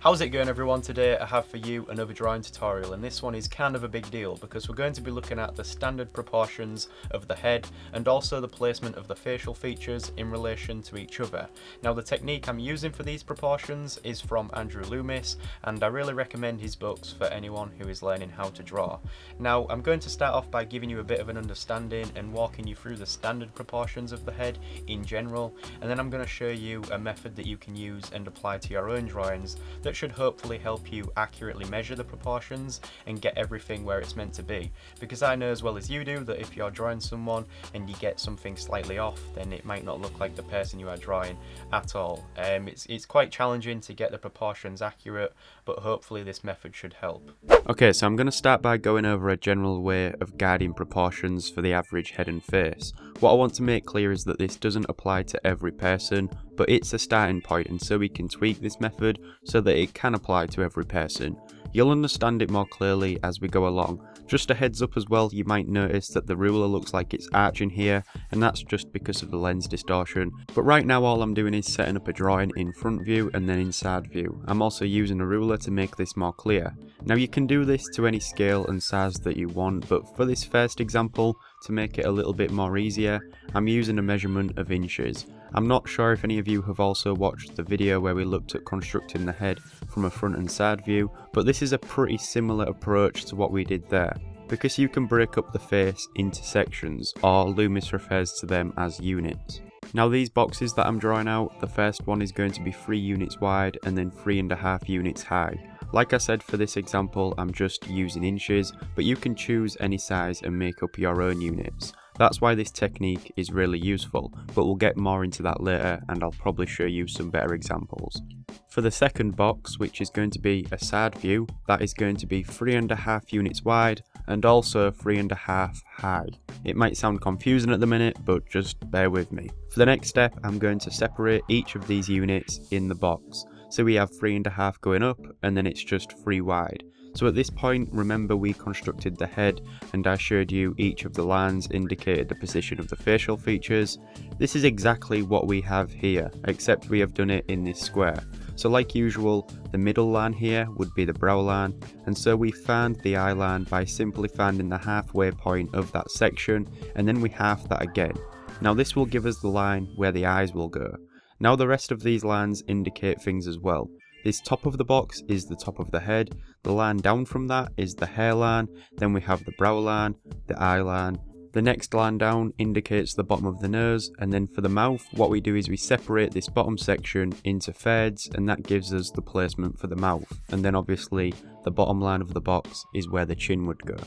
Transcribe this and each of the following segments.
How's it going everyone? Today I have for you another drawing tutorial, and this one is kind of a big deal because we're going to be looking at the standard proportions of the head and also the placement of the facial features in relation to each other. Now the technique I'm using for these proportions is from Andrew Loomis, and I really recommend his books for anyone who is learning how to draw. Now I'm going to start off by giving you a bit of an understanding and walking you through the standard proportions of the head in general, and then I'm going to show you a method that you can use and apply to your own drawings that should hopefully help you accurately measure the proportions and get everything where it's meant to be. Because I know as well as you do that if you're drawing someone and you get something slightly off, then it might not look like the person you are drawing at all. It's quite challenging to get the proportions accurate, but hopefully this method should help. Okay, so I'm going to start by going over a general way of guiding proportions for the average head and face. What I want to make clear is that this doesn't apply to every person, but it's a starting point, and so we can tweak this method so that it can apply to every person. You'll understand it more clearly as we go along. Just a heads up as well, you might notice that the ruler looks like it's arching here, and that's just because of the lens distortion. But right now all I'm doing is setting up a drawing in front view and then in side view. I'm also using a ruler to make this more clear. Now you can do this to any scale and size that you want, but for this first example, to make it a little bit more easier, I'm using a measurement of inches. I'm not sure if any of you have also watched the video where we looked at constructing the head from a front and side view, but this is a pretty similar approach to what we did there, because you can break up the face into sections, or Loomis refers to them as units. Now these boxes that I'm drawing out, the first one is going to be 3 units wide and then 3.5 units high. Like I said, for this example I'm just using inches, but you can choose any size and make up your own units. That's why this technique is really useful, but we'll get more into that later and I'll probably show you some better examples. For the second box, which is going to be a side view, that is going to be 3.5 units wide and also 3.5 high. It might sound confusing at the minute, but just bear with me. For the next step, I'm going to separate each of these units in the box. So we have 3.5 going up and then it's just 3 wide. So at this point, remember we constructed the head and I showed you each of the lines indicated the position of the facial features. This is exactly what we have here, except we have done it in this square. So like usual, the middle line here would be the brow line, and so we found the eye line by simply finding the halfway point of that section, and then we half that again. Now this will give us the line where the eyes will go. Now the rest of these lines indicate things as well. This top of the box is the top of the head, the line down from that is the hairline, then we have the brow line, the eye line. The next line down indicates the bottom of the nose, and then for the mouth, what we do is we separate this bottom section into thirds, and that gives us the placement for the mouth. And then obviously, the bottom line of the box is where the chin would go.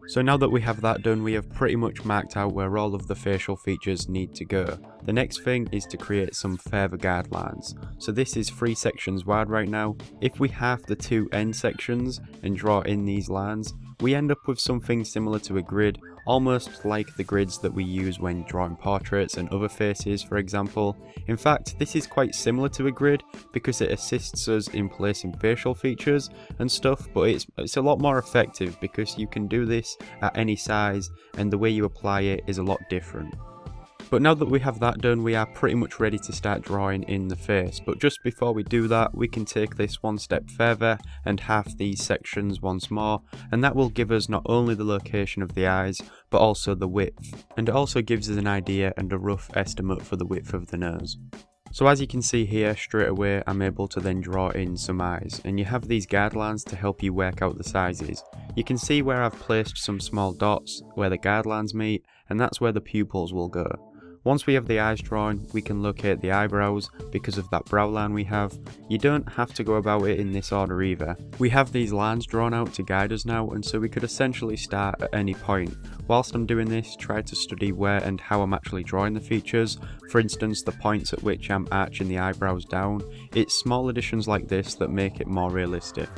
So now that we have that done, we have pretty much marked out where all of the facial features need to go. The next thing is to create some further guidelines. So this is 3 sections wide right now. If we half the 2 end sections and draw in these lines, we end up with something similar to a grid, almost like the grids that we use when drawing portraits and other faces, for example. In fact, this is quite similar to a grid because it assists us in placing facial features and stuff, but it's a lot more effective because you can do this at any size and the way you apply it is a lot different. But now that we have that done, we are pretty much ready to start drawing in the face. But just before we do that, we can take this one step further and half these sections once more, and that will give us not only the location of the eyes, but also the width. And it also gives us an idea and a rough estimate for the width of the nose. So as you can see here, straight away I'm able to then draw in some eyes, and you have these guidelines to help you work out the sizes. You can see where I've placed some small dots where the guidelines meet, and that's where the pupils will go. Once we have the eyes drawn, we can locate the eyebrows because of that brow line we have. You don't have to go about it in this order either. We have these lines drawn out to guide us now, and so we could essentially start at any point. Whilst I'm doing this, try to study where and how I'm actually drawing the features. For instance, the points at which I'm arching the eyebrows down. It's small additions like this that make it more realistic.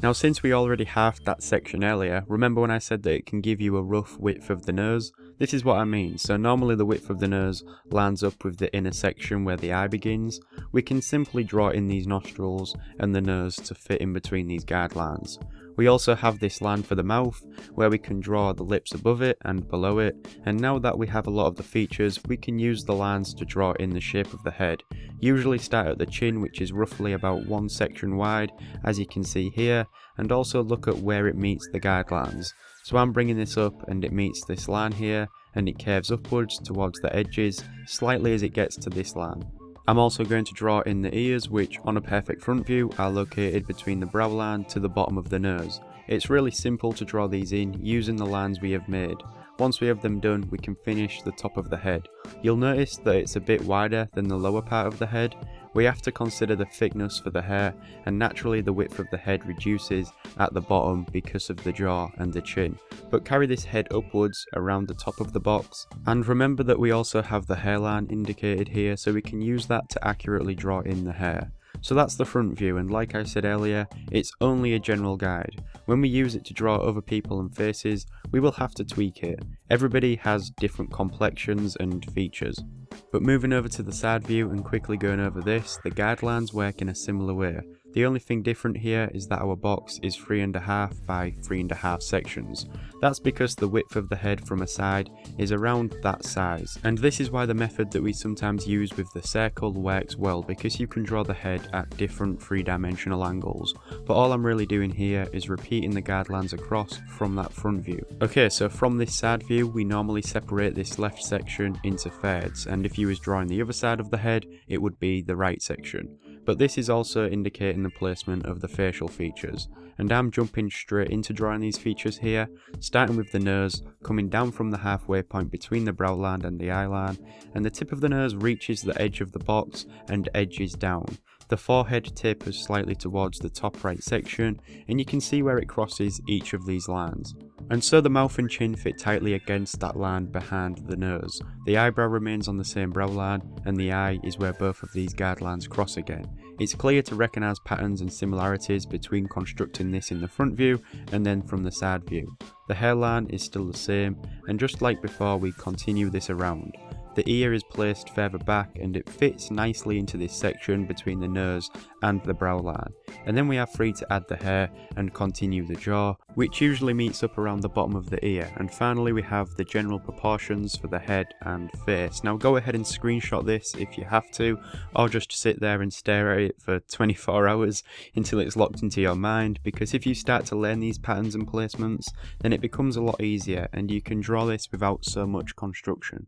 Now since we already halved that section earlier, remember when I said that it can give you a rough width of the nose? This is what I mean. So normally the width of the nose lines up with the inner section where the eye begins. We can simply draw in these nostrils and the nose to fit in between these guidelines. We also have this line for the mouth, where we can draw the lips above it and below it, and now that we have a lot of the features, we can use the lines to draw in the shape of the head. Usually start at the chin, which is roughly about one section wide, as you can see here, and also look at where it meets the guidelines. So I'm bringing this up and it meets this line here, and it curves upwards towards the edges, slightly as it gets to this line. I'm also going to draw in the ears, which on a perfect front view are located between the brow line to the bottom of the nose. It's really simple to draw these in using the lines we have made. Once we have them done, we can finish the top of the head. You'll notice that it's a bit wider than the lower part of the head. We have to consider the thickness for the hair, and naturally the width of the head reduces at the bottom because of the jaw and the chin. But carry this head upwards around the top of the box, and remember that we also have the hairline indicated here, so we can use that to accurately draw in the hair. So that's the front view, and like I said earlier, it's only a general guide. When we use it to draw other people and faces, we will have to tweak it. Everybody has different complexions and features. But moving over to the side view and quickly going over this, the guidelines work in a similar way. The only thing different here is that our box is 3.5 by 3.5 sections. That's because the width of the head from a side is around that size. And this is why the method that we sometimes use with the circle works well, because you can draw the head at different three-dimensional angles. But all I'm really doing here is repeating the guidelines across from that front view. Okay, so from this side view, we normally separate this left section into thirds, and if you was drawing the other side of the head, it would be the right section. But this is also indicating the placement of the facial features, and I'm jumping straight into drawing these features here, starting with the nose, coming down from the halfway point between the brow line and the eye line, and the tip of the nose reaches the edge of the box and edges down. The forehead tapers slightly towards the top right section, and you can see where it crosses each of these lines. And so the mouth and chin fit tightly against that line behind the nose. The eyebrow remains on the same brow line, and the eye is where both of these guidelines cross again. It's clear to recognise patterns and similarities between constructing this in the front view and then from the side view. The hairline is still the same, and just like before, we continue this around. The ear is placed further back and it fits nicely into this section between the nose and the brow line. And then we are free to add the hair and continue the jaw, which usually meets up around the bottom of the ear. And finally we have the general proportions for the head and face. Now go ahead and screenshot this if you have to, or just sit there and stare at it for 24 hours until it's locked into your mind, because if you start to learn these patterns and placements, then it becomes a lot easier and you can draw this without so much construction.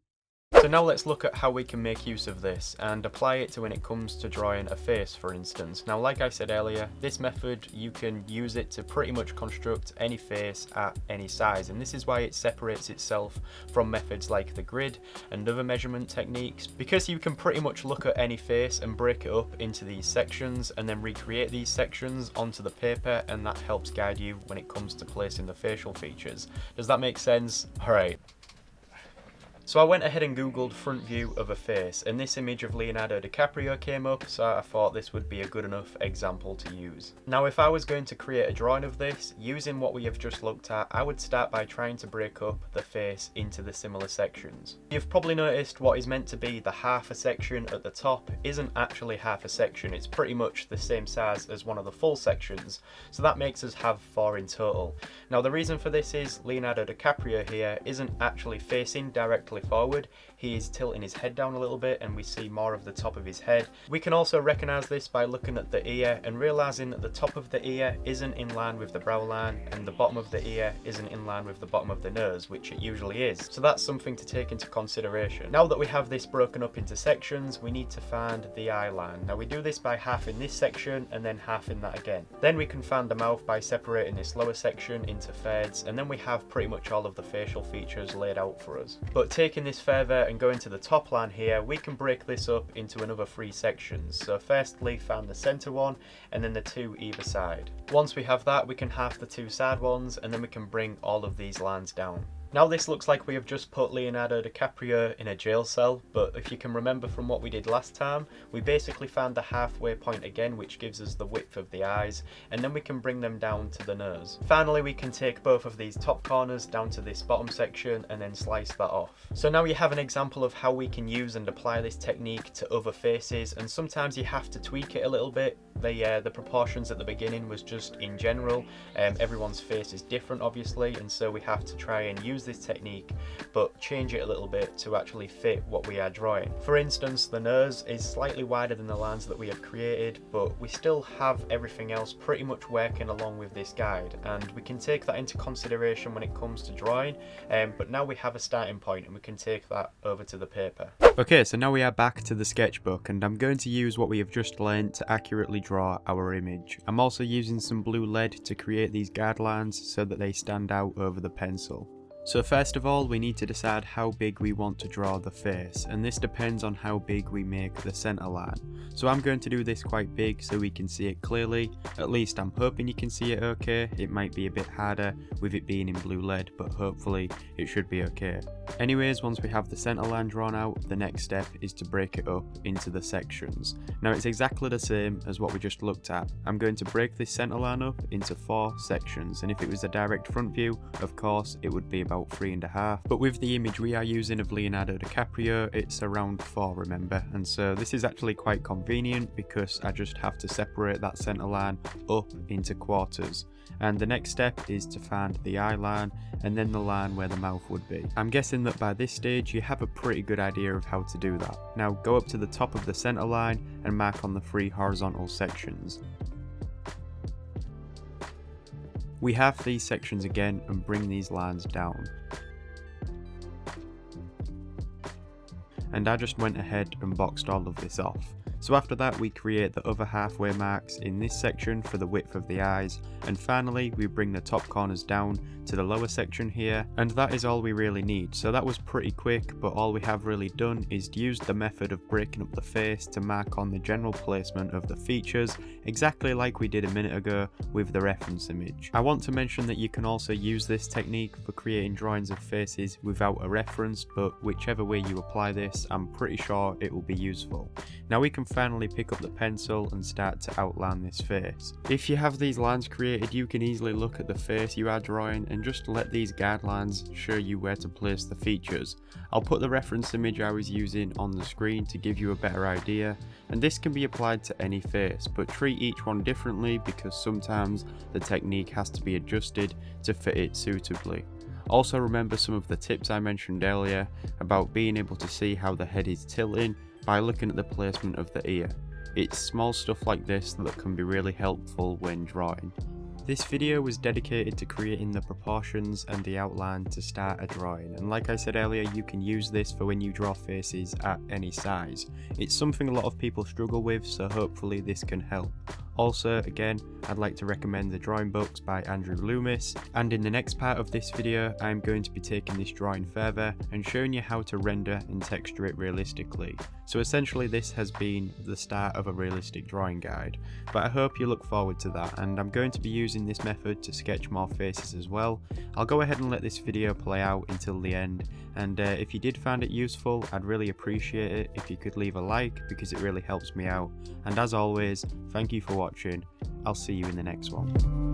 So now let's look at how we can make use of this and apply it to when it comes to drawing a face, for instance. Now, like I said earlier, this method, you can use it to pretty much construct any face at any size, and this is why it separates itself from methods like the grid and other measurement techniques, because you can pretty much look at any face and break it up into these sections and then recreate these sections onto the paper, and that helps guide you when it comes to placing the facial features. Does that make sense? Alright. So I went ahead and googled front view of a face, and this image of Leonardo DiCaprio came up, so I thought this would be a good enough example to use. Now if I was going to create a drawing of this, using what we have just looked at, I would start by trying to break up the face into the similar sections. You've probably noticed what is meant to be the half a section at the top isn't actually half a section, it's pretty much the same size as one of the full sections, so that makes us have 4 in total. Now the reason for this is Leonardo DiCaprio here isn't actually facing directly forward, he is tilting his head down a little bit and we see more of the top of his head. We can also recognise this by looking at the ear and realising that the top of the ear isn't in line with the brow line and the bottom of the ear isn't in line with the bottom of the nose, which it usually is. So that's something to take into consideration. Now that we have this broken up into sections, we need to find the eye line. Now we do this by half in this section and then half in that again. Then we can find the mouth by separating this lower section into thirds, and then we have pretty much all of the facial features laid out for us. But taking this further and going to the top line here, we can break this up into another 3 sections. So firstly, find the center one and then the 2 either side. Once we have that, we can half the 2 side ones and then we can bring all of these lines down. Now this looks like we have just put Leonardo DiCaprio in a jail cell, but if you can remember from what we did last time, we basically found the halfway point again, which gives us the width of the eyes, and then we can bring them down to the nose. Finally, we can take both of these top corners down to this bottom section and then slice that off. So now you have an example of how we can use and apply this technique to other faces, and sometimes you have to tweak it a little bit. The proportions at the beginning was just in general. Everyone's face is different obviously, and so we have to try and use this technique but change it a little bit to actually fit what we are drawing. For instance, the nose is slightly wider than the lines that we have created, but we still have everything else pretty much working along with this guide, and we can take that into consideration when it comes to drawing, but now we have a starting point and we can take that over to the paper. Okay, so now we are back to the sketchbook, and I'm going to use what we have just learned to accurately draw our image. I'm also using some blue lead to create these guidelines so that they stand out over the pencil. So first of all, we need to decide how big we want to draw the face, and this depends on how big we make the center line. So I'm going to do this quite big so we can see it clearly. At least I'm hoping you can see it okay. It might be a bit harder with it being in blue lead, but hopefully it should be okay. Anyways, once we have the center line drawn out, the next step is to break it up into the sections. Now it's exactly the same as what we just looked at. I'm going to break this center line up into 4 sections, and if it was a direct front view, of course it would be about 3.5, but with the image we are using of Leonardo DiCaprio, it's around 4, remember, and so this is actually quite convenient because I just have to separate that center line up into quarters. And the next step is to find the eye line and then the line where the mouth would be. I'm guessing that by this stage you have a pretty good idea of how to do that. Now go up to the top of the center line and mark on the 3 horizontal sections. We half these sections again and bring these lines down. And I just went ahead and boxed all of this off. So after that we create the other halfway marks in this section for the width of the eyes, and finally we bring the top corners down to the lower section here, and that is all we really need. So that was pretty quick, but all we have really done is use the method of breaking up the face to mark on the general placement of the features, exactly like we did a minute ago with the reference image. I want to mention that you can also use this technique for creating drawings of faces without a reference, but whichever way you apply this, I'm pretty sure it will be useful. Now we can finally pick up the pencil and start to outline this face. If you have these lines created, you can easily look at the face you are drawing and just let these guidelines show you where to place the features. I'll put the reference image I was using on the screen to give you a better idea, and this can be applied to any face, but treat each one differently because sometimes the technique has to be adjusted to fit it suitably. Also remember some of the tips I mentioned earlier about being able to see how the head is tilting by looking at the placement of the ear. It's small stuff like this that can be really helpful when drawing. This video was dedicated to creating the proportions and the outline to start a drawing, and like I said earlier, you can use this for when you draw faces at any size. It's something a lot of people struggle with, so hopefully this can help. Also, again, I'd like to recommend the drawing books by Andrew Loomis, and in the next part of this video I'm going to be taking this drawing further and showing you how to render and texture it realistically. So essentially this has been the start of a realistic drawing guide, but I hope you look forward to that, and I'm going to be using this method to sketch more faces as well. I'll go ahead and let this video play out until the end, and if you did find it useful, I'd really appreciate it if you could leave a like because it really helps me out, and as always, thank you for watching. I'll see you in the next one.